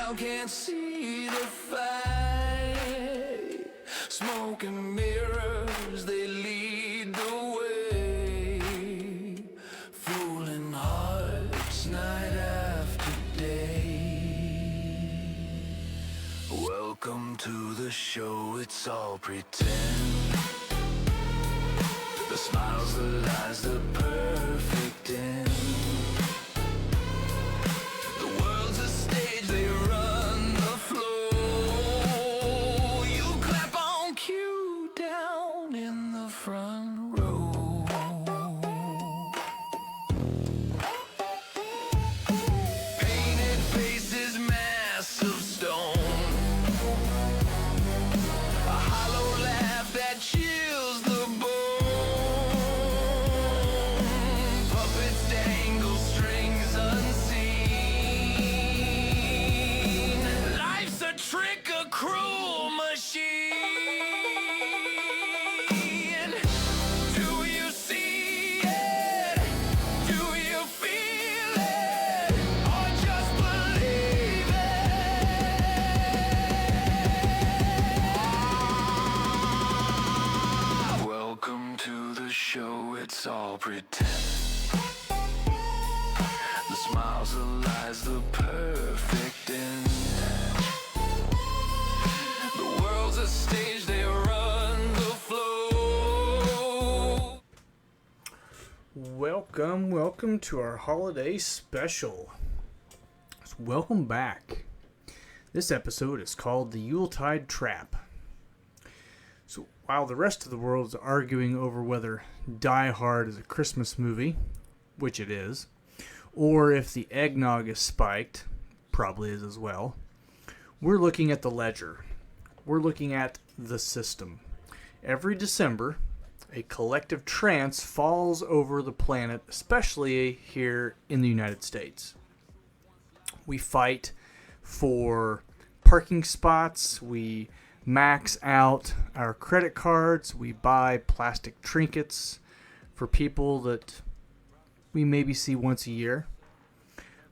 crowd can't see the fight. Smoke and mirrors, they lead the way. Fooling hearts night after day. Welcome to the show, it's all pretend. The smiles, the lies, the perfect end. The world's a stage, they run the flow. You clap on cue down in the front row. Painted faces, masks of stone. A hollow laugh that chills the bone. Puppets dangle strings unseen. Life's a trick, a cruel machine. Do you see it? Do you feel it? Or just believe it? Welcome to the show, it's all pretend. The smiles, the lies, the perfect end. The world's a stage, they run the flow. Welcome to our holiday special. So welcome back. This episode is called the Yuletide Trap. So while the rest of the world is arguing over whether Die Hard is a Christmas movie, which it is, or if the eggnog is spiked, probably is as well, we're looking at the ledger. We're looking at the system. Every December, a collective trance falls over the planet, especially here in the United States. We fight for parking spots, we max out our credit cards, we buy plastic trinkets for people that we maybe see once a year.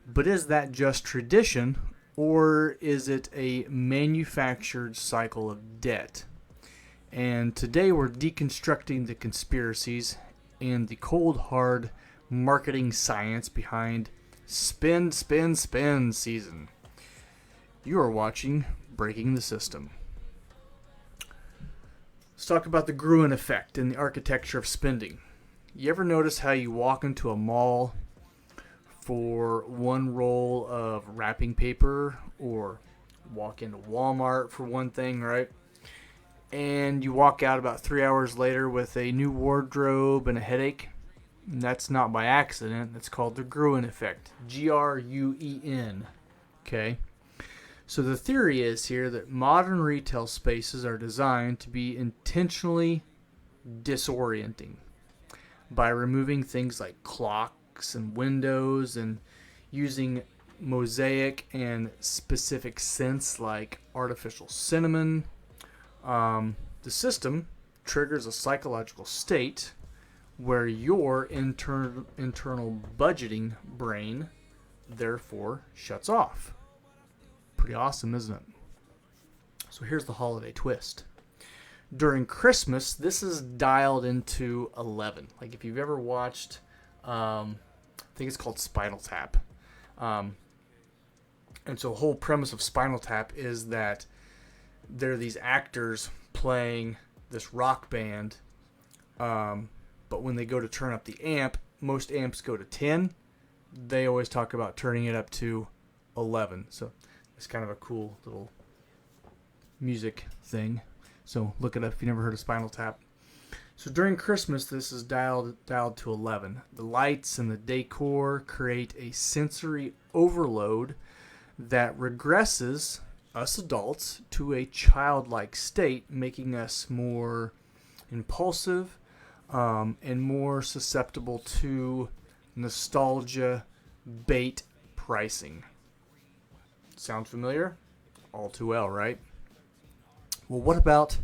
But is that just tradition, or is it a manufactured cycle of debt? And today we're deconstructing the conspiracies and the cold hard marketing science behind spend, spend, spend season. You are watching Breaking the System. Let's talk about the Gruen effect and the architecture of spending. You ever notice how you walk into a mall for one roll of wrapping paper, or walk into Walmart for one thing, right? And you walk out about 3 hours later with a new wardrobe and a headache? And that's not by accident. It's called the Gruen effect. Gruen. Okay? So the theory is here that modern retail spaces are designed to be intentionally disorienting by removing things like clocks and windows and using mosaic and specific scents like artificial cinnamon. The system triggers a psychological state where your internal budgeting brain therefore shuts off. Pretty awesome, isn't it? So here's the holiday twist. During Christmas, this is dialed into 11. Like if you've ever watched, I think it's called Spinal Tap. And so the whole premise of Spinal Tap is that there are these actors playing this rock band, but when they go to turn up the amp, most amps go to 10. They always talk about turning it up to 11. So it's kind of a cool little music thing. So look it up if you never heard of Spinal Tap. So during Christmas, this is dialed to 11. The lights and the decor create a sensory overload that regresses us adults to a childlike state, making us more impulsive and more susceptible to nostalgia bait pricing. Sound familiar? All too well, right? Well, what about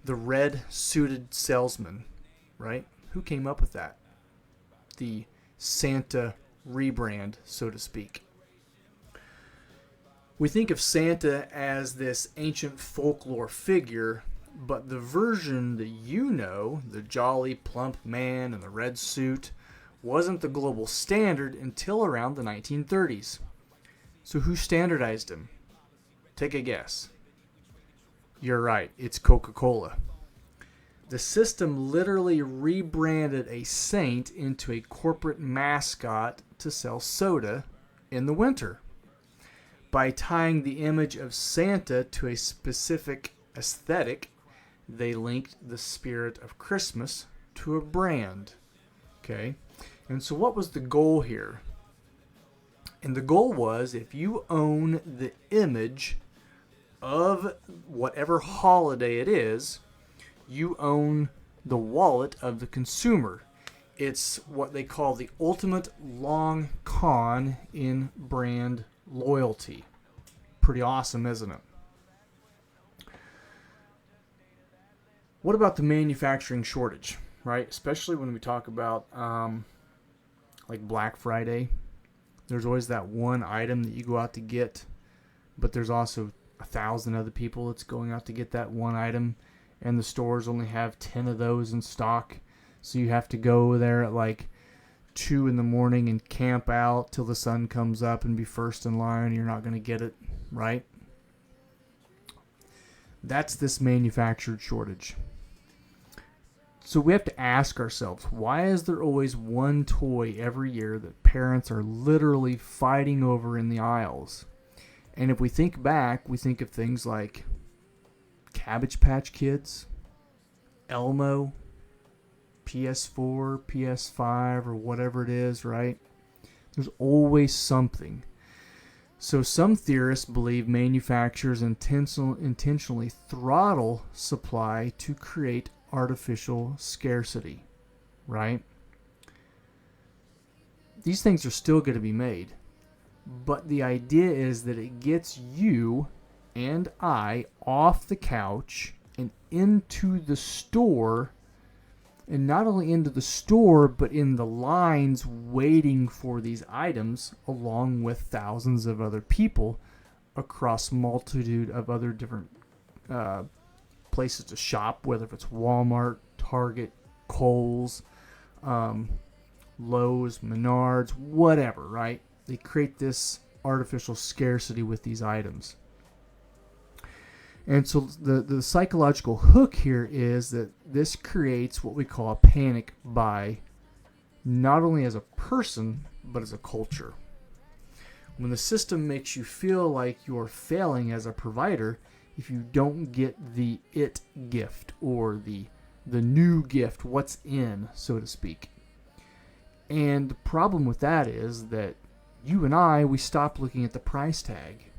the red suited salesman, right? Who came up with that? The Santa rebrand, so to speak. We think of Santa as this ancient folklore figure, but the version that you know, the jolly, plump man in the red suit, wasn't the global standard until around the 1930s. So who standardized him? Take a guess. You're right, it's Coca-Cola. The system literally rebranded a saint into a corporate mascot to sell soda in the winter. By tying the image of Santa to a specific aesthetic, they linked the spirit of Christmas to a brand. Okay? And so what was the goal here? And the goal was, if you own the image of whatever holiday it is, you own the wallet of the consumer. It's what they call the ultimate long con in brand loyalty. Pretty awesome, isn't it? What about the manufacturing shortage, right? Especially when we talk about like Black Friday. There's always that one item that you go out to get, but there's also 1,000 other people that's going out to get that one item, and the stores only have 10 of those in stock. So you have to go there at like 2 in the morning and camp out till the sun comes up and be first in line. You're not going to get it, right? That's this manufactured shortage. So we have to ask ourselves, why is there always one toy every year that parents are literally fighting over in the aisles? And if we think back, we think of things like Cabbage Patch Kids, Elmo, PS4, PS5, or whatever it is, right? There's always something. So some theorists believe manufacturers intentionally throttle supply to create artificial scarcity, right? These things are still going to be made, but the idea is that it gets you and I off the couch and into the store, and not only into the store, but in the lines waiting for these items along with thousands of other people across multitude of other different places to shop, whether it's Walmart, Target, Kohl's, Lowe's, Menards, whatever, right? They create this artificial scarcity with these items. And so the psychological hook here is that this creates what we call a panic buy, not only as a person, but as a culture. When the system makes you feel like you're failing as a provider if you don't get the it gift or the new gift, what's in, so to speak. And the problem with that is that you and I, we stop looking at the price tag.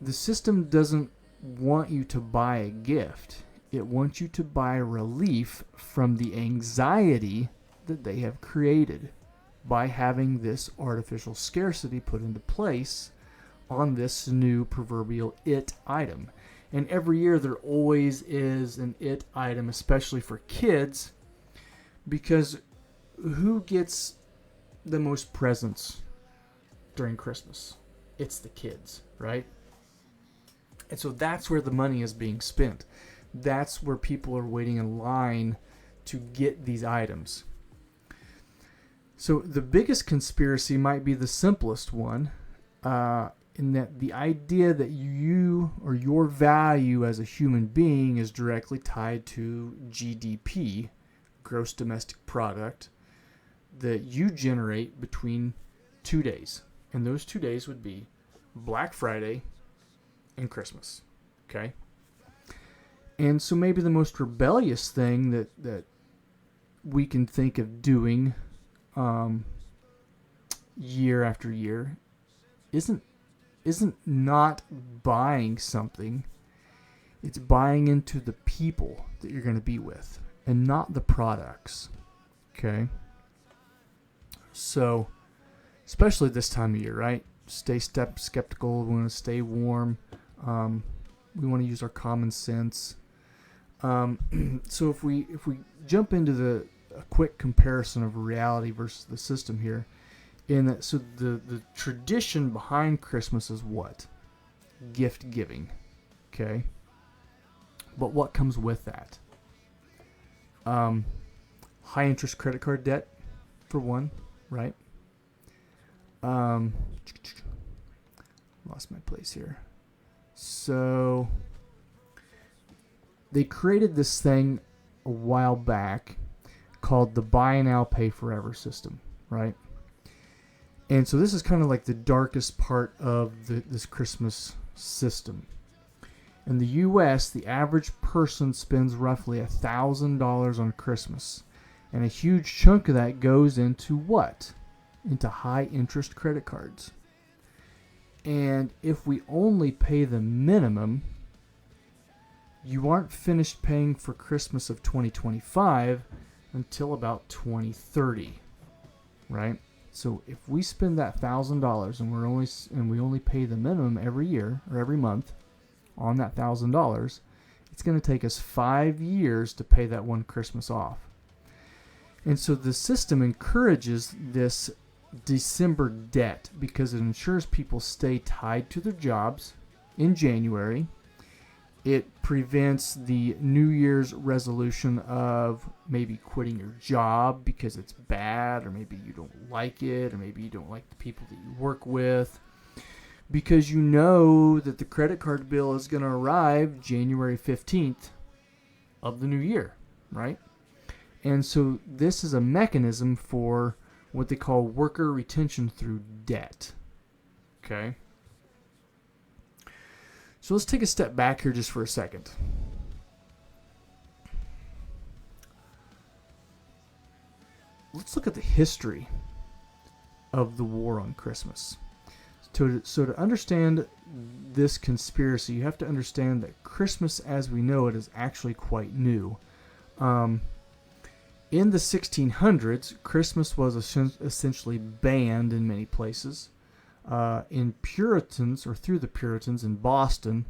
The system doesn't want you to buy a gift. It wants you to buy relief from the anxiety that they have created by having this artificial scarcity put into place on this new proverbial it item. And every year there always is an it item, especially for kids, because who gets the most presents during Christmas? It's the kids, right? And so that's where the money is being spent. That's where people are waiting in line to get these items. So the biggest conspiracy might be the simplest one, in that the idea that you or your value as a human being is directly tied to GDP, gross domestic product, that you generate between 2 days. And those 2 days would be Black Friday and Christmas. Okay? And so maybe the most rebellious thing that we can think of doing year after year isn't not buying something. It's buying into the people that you're going to be with and not the products. Okay? So, especially this time of year, right? Stay skeptical. We want to stay warm. We want to use our common sense. So if we jump into a quick comparison of reality versus the system here, So the tradition behind Christmas is what? Gift giving. Okay? But what comes with that? High interest credit card debt, for one, right? Lost my place here. So they created this thing a while back called the buy now pay forever system, right? And so this is kind of like the darkest part of this Christmas system. In the U.S., the average person spends roughly $1,000 on Christmas, and a huge chunk of that goes into what? Into high interest credit cards. And if we only pay the minimum, you aren't finished paying for Christmas of 2025 until about 2030, right? So if we spend that $1,000 and we only pay the minimum every year or every month on that $1,000, it's going to take us 5 years to pay that one Christmas off. And so the system encourages this December debt because it ensures people stay tied to their jobs in January. It prevents the New Year's resolution of maybe quitting your job because it's bad, or maybe you don't like it, or maybe you don't like the people that you work with, because you know that the credit card bill is going to arrive January 15th of the new year, right? And so this is a mechanism for what they call worker retention through debt. Okay? So let's take a step back here just for a second. Let's look at the history of the war on Christmas. So to understand this conspiracy, you have to understand that Christmas as we know it is actually quite new. In the 1600s, Christmas was essentially banned in many places. Through the Puritans in Boston,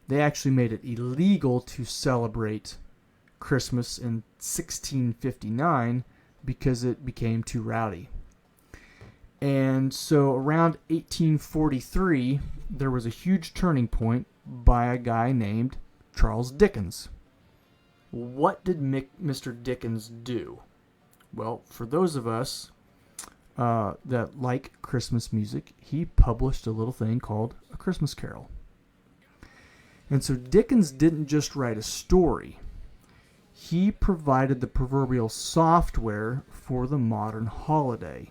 they actually made it illegal to celebrate Christmas in 1659 because it became too rowdy. And so around 1843, there was a huge turning point by a guy named Charles Dickens. What did Mr. Dickens do? Well, for those of us that like Christmas music, he published a little thing called A Christmas Carol. And so Dickens didn't just write a story. He provided the proverbial software for the modern holiday.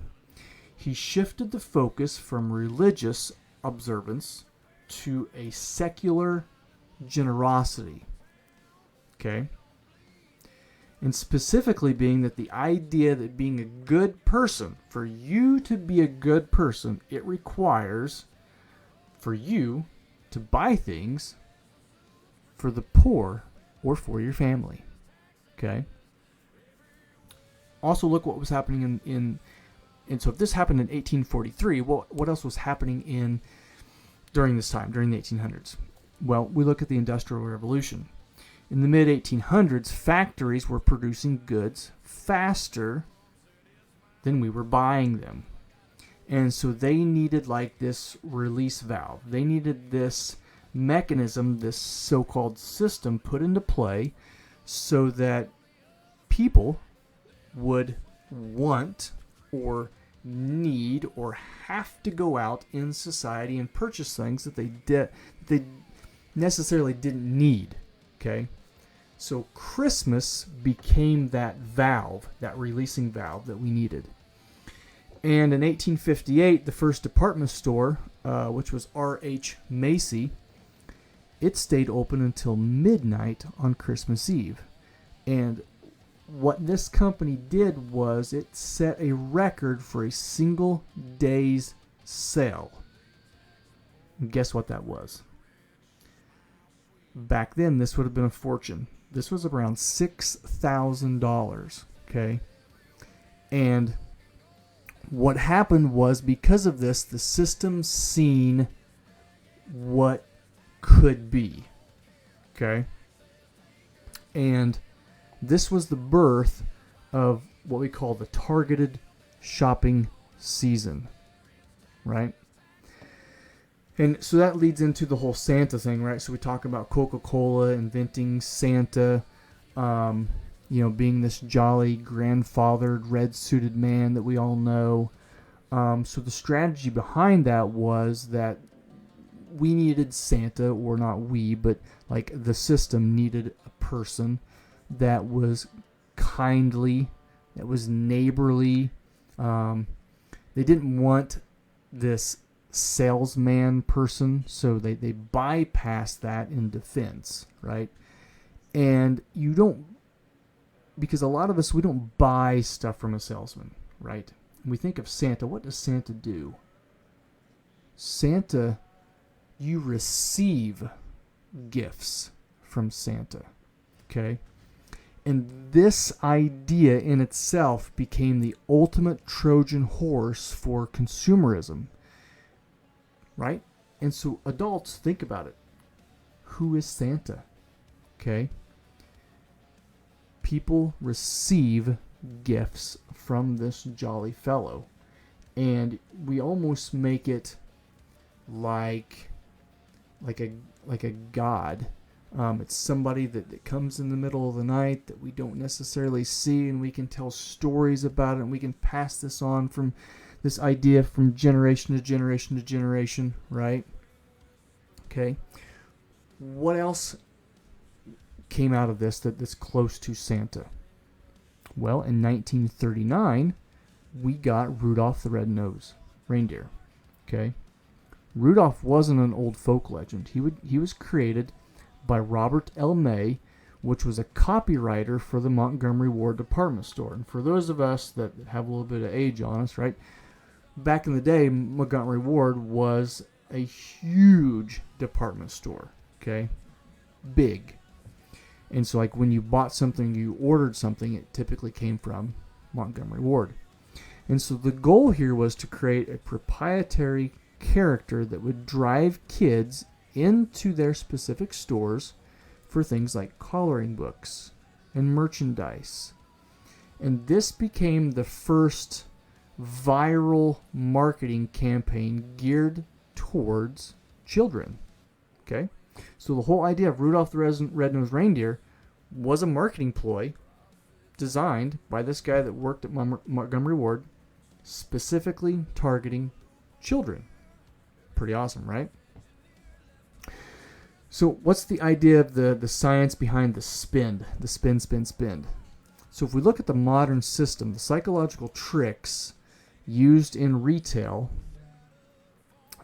He shifted the focus from religious observance to a secular generosity. Okay? And specifically being that the idea that being a good person, for you to be a good person, it requires for you to buy things for the poor or for your family. Okay? Also look what was happening and so if this happened in 1843, what else was happening during this time, during the 1800s? Well, we look at the Industrial Revolution. In the mid-1800s, factories were producing goods faster than we were buying them. And so they needed like this release valve. They needed this mechanism, this so-called system put into play so that people would want or need or have to go out in society and purchase things that they necessarily didn't need. Okay? So Christmas became that valve, that releasing valve that we needed. And in 1858, the first department store, which was R.H. Macy, it stayed open until midnight on Christmas Eve. And what this company did was it set a record for a single day's sale. And guess what that was? Back then, this would have been a fortune. This was around $6,000, okay? And what happened was, because of this, the system seen what could be, okay? And this was the birth of what we call the targeted shopping season, right? And so that leads into the whole Santa thing, right? So we talk about Coca-Cola inventing Santa, being this jolly, grandfathered, red-suited man that we all know. So the strategy behind that was that we needed Santa, or not we, but like the system needed a person that was kindly, that was neighborly. They didn't want this salesman person, so they bypassed that in defense, right? And you don't, because a lot of us, we don't buy stuff from a salesman, right? When we think of Santa, what does Santa do? Santa, you receive gifts from Santa, okay? And this idea in itself became the ultimate Trojan horse for consumerism, right? And so adults, think about it. Who is Santa? Okay? People receive gifts from this jolly fellow. And we almost make it like a god. It's somebody that comes in the middle of the night that we don't necessarily see, and we can tell stories about it, and we can pass this on from this idea from generation to generation to generation, right? Okay. What else came out of this that's close to Santa? Well, in 1939, we got Rudolph the Red-Nosed Reindeer. Okay. Rudolph wasn't an old folk legend. He was created by Robert L. May, which was a copywriter for the Montgomery Ward department store. And for those of us that have a little bit of age on us, right, back in the day, Montgomery Ward was a huge department store, okay? Big. And so, like, when you bought something, you ordered something, it typically came from Montgomery Ward. And so the goal here was to create a proprietary character that would drive kids into their specific stores for things like coloring books and merchandise. And this became the first viral marketing campaign geared towards children. Okay? So the whole idea of Rudolph the Red-Nosed Reindeer was a marketing ploy designed by this guy that worked at Montgomery Ward, specifically targeting children. Pretty awesome, right? So what's the idea of the science behind the spin? The spin. So if we look at the modern system, the psychological tricks used in retail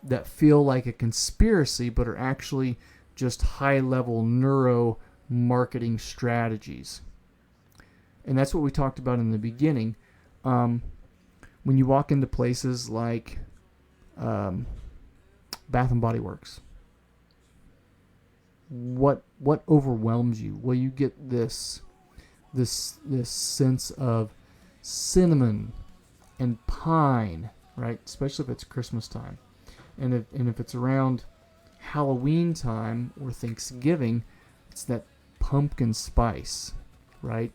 that feel like a conspiracy but are actually just high-level neuro-marketing strategies. And that's what we talked about in the beginning. When you walk into places like Bath and Body Works, what overwhelms you? Well, you get this sense of cinnamon and pine, right? Especially if it's Christmas time, and if it's around Halloween time or Thanksgiving, it's that pumpkin spice, right?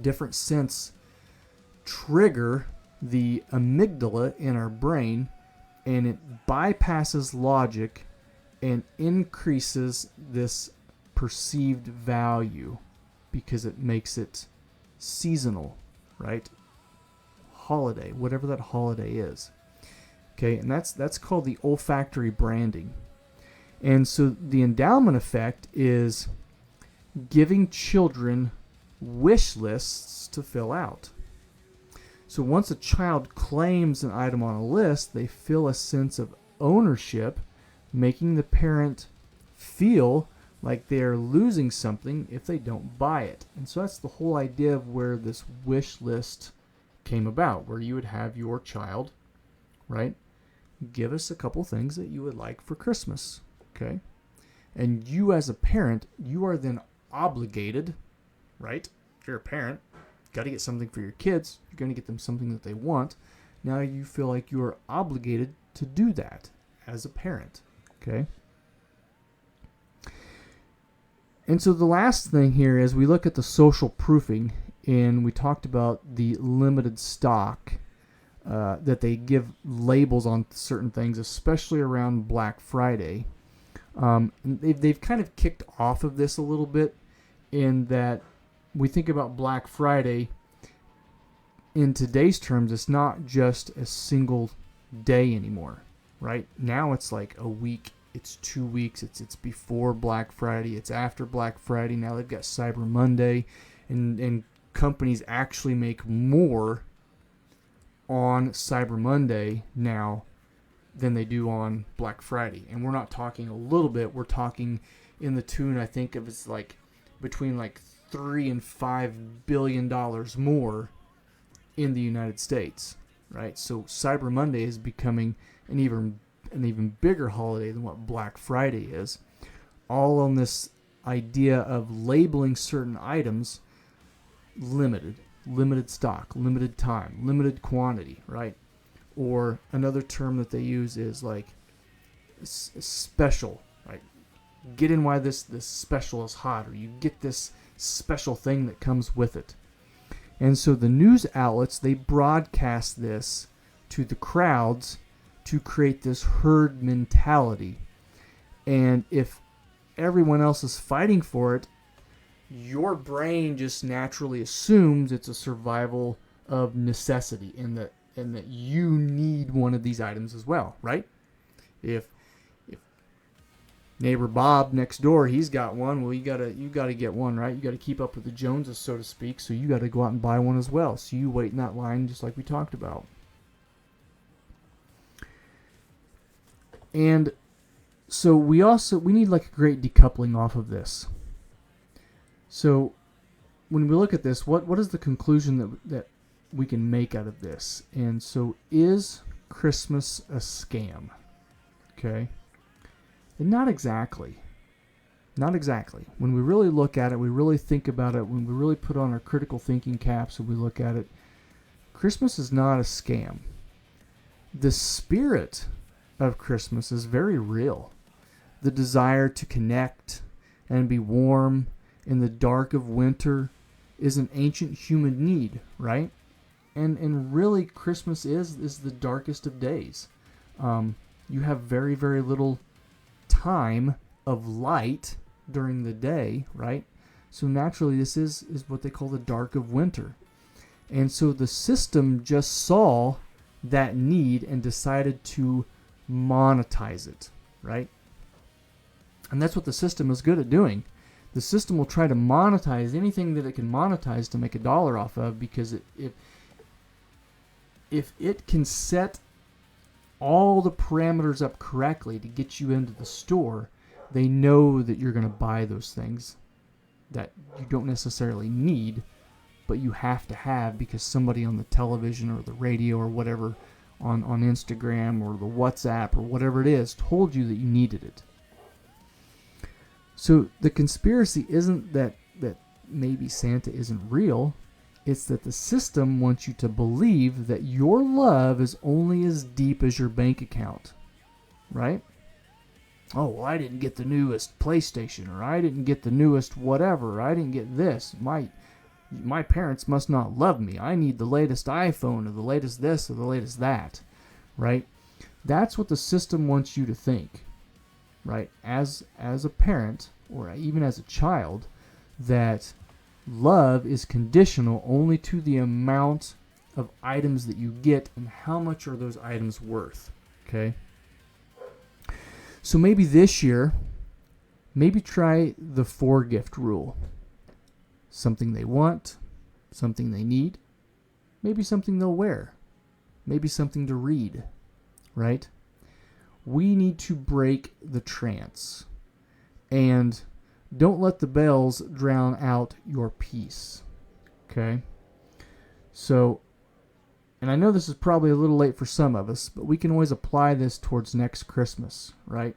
Different scents trigger the amygdala in our brain, and it bypasses logic and increases this perceived value because it makes it seasonal, right? Holiday, whatever that holiday is. Okay, and that's called the olfactory branding. And so the endowment effect is giving children wish lists to fill out. So once a child claims an item on a list, they feel a sense of ownership, making the parent feel like they're losing something if they don't buy it. And so that's the whole idea of where this wish list came about, where you would have your child, right, give us a couple things that you would like for Christmas, okay? And you as a parent, you are then obligated, right? If you're a parent, got to get something for your kids. You're going to get them something that they want. Now you feel like you are obligated to do that as a parent, okay? And so the last thing here is we look at the social proofing, and we talked about the limited stock that they give labels on certain things, especially around Black Friday. They've kind of kicked off of this a little bit in that we think about Black Friday in today's terms. It's not just a single day anymore, right? Now it's like a week, it's 2 weeks, it's before Black Friday, it's after Black Friday. Now they've got Cyber Monday, and companies actually make more on Cyber Monday now than they do on Black Friday. And we're not talking a little bit, we're talking in the tune, I think, of it's like between like $3 and $5 billion more in the United States, right? So Cyber Monday is becoming an even bigger holiday than what Black Friday is, all on this idea of labeling certain items limited stock, limited time, limited quantity, right? Or another term that they use is like special, right? Get in why this special is hot, or you get this special thing that comes with it. And so the news outlets, they broadcast this to the crowds to create this herd mentality. And if everyone else is fighting for it, your brain just naturally assumes it's a survival of necessity, and that you need one of these items as well, right? If neighbor Bob next door, he's got one, well, you gotta get one, right? You gotta keep up with the Joneses, so to speak, so you gotta go out and buy one as well. So you wait in that line, just like we talked about. And so we need like a great decoupling off of this. So when we look at this, what is the conclusion that we can make out of this? And so, is Christmas a scam? Okay. And not exactly. Not exactly. When we really look at it, we really think about it, when we really put on our critical thinking caps and we look at it, Christmas is not a scam. The spirit of Christmas is very real. The desire to connect and be warm in the dark of winter is an ancient human need, right? And really, Christmas is the darkest of days. You have very, very little time of light during the day, right? So naturally, this is what they call the dark of winter. And so the system just saw that need and decided to monetize it, right? And that's what the system is good at doing. The system will try to monetize anything that it can monetize to make a dollar off of, because if it can set all the parameters up correctly to get you into the store, they know that you're going to buy those things that you don't necessarily need, but you have to have because somebody on the television or the radio or whatever on Instagram or the WhatsApp or whatever it is told you that you needed it. So the conspiracy isn't that maybe Santa isn't real. It's that the system wants you to believe that your love is only as deep as your bank account, right? Oh, well, I didn't get the newest PlayStation, or I didn't get the newest whatever, or I didn't get this. My parents must not love me. I need the latest iPhone, or the latest this, or the latest that, right? That's what the system wants you to think, right? As a parent, or even as a child, that love is conditional only to the amount of items that you get and how much are those items worth, okay? So maybe this year, maybe try the 4-gift rule. Something they want, something they need, maybe something they'll wear, maybe something to read, right? We need to break the trance. And don't let the bells drown out your peace. Okay? So, and I know this is probably a little late for some of us, but we can always apply this towards next Christmas, right?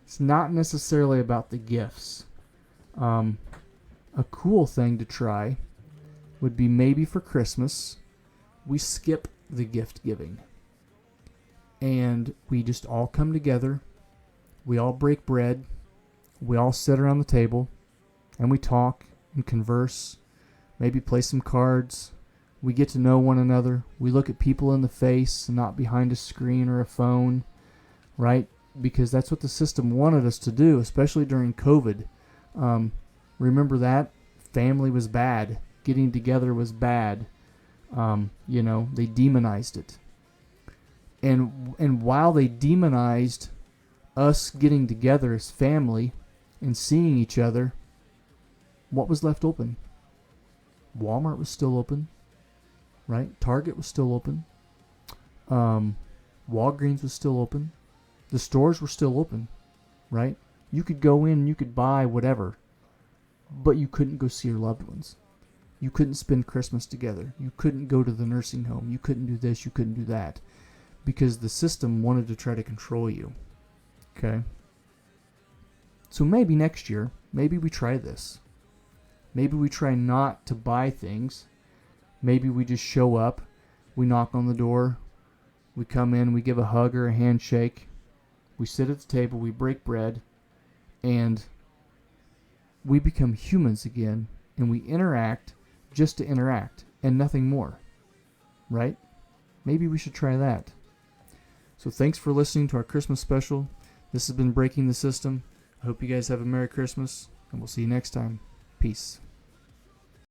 It's not necessarily about the gifts. A cool thing to try would be maybe for Christmas, we skip the gift giving. And we just all come together. We all break bread. We all sit around the table. And we talk and converse. Maybe play some cards. We get to know one another. We look at people in the face, not behind a screen or a phone, right? Because that's what the system wanted us to do, especially during COVID. Remember that? Family was bad. Getting together was bad. They demonized it. And while they demonized us getting together as family and seeing each other, what was left open? Walmart was still open, right? Target was still open. Walgreens was still open. The stores were still open, right? You could go in and you could buy whatever, but you couldn't go see your loved ones. You couldn't spend Christmas together. You couldn't go to the nursing home. You couldn't do this. You couldn't do that. Because the system wanted to try to control you. Okay? So maybe next year, maybe we try this. Maybe we try not to buy things. Maybe we just show up. We knock on the door. We come in. We give a hug or a handshake. We sit at the table. We break bread. And we become humans again. And we interact just to interact. And nothing more. Right? Maybe we should try that. So thanks for listening to our Christmas special. This has been Breaking the System. I hope you guys have a Merry Christmas, and we'll see you next time. Peace.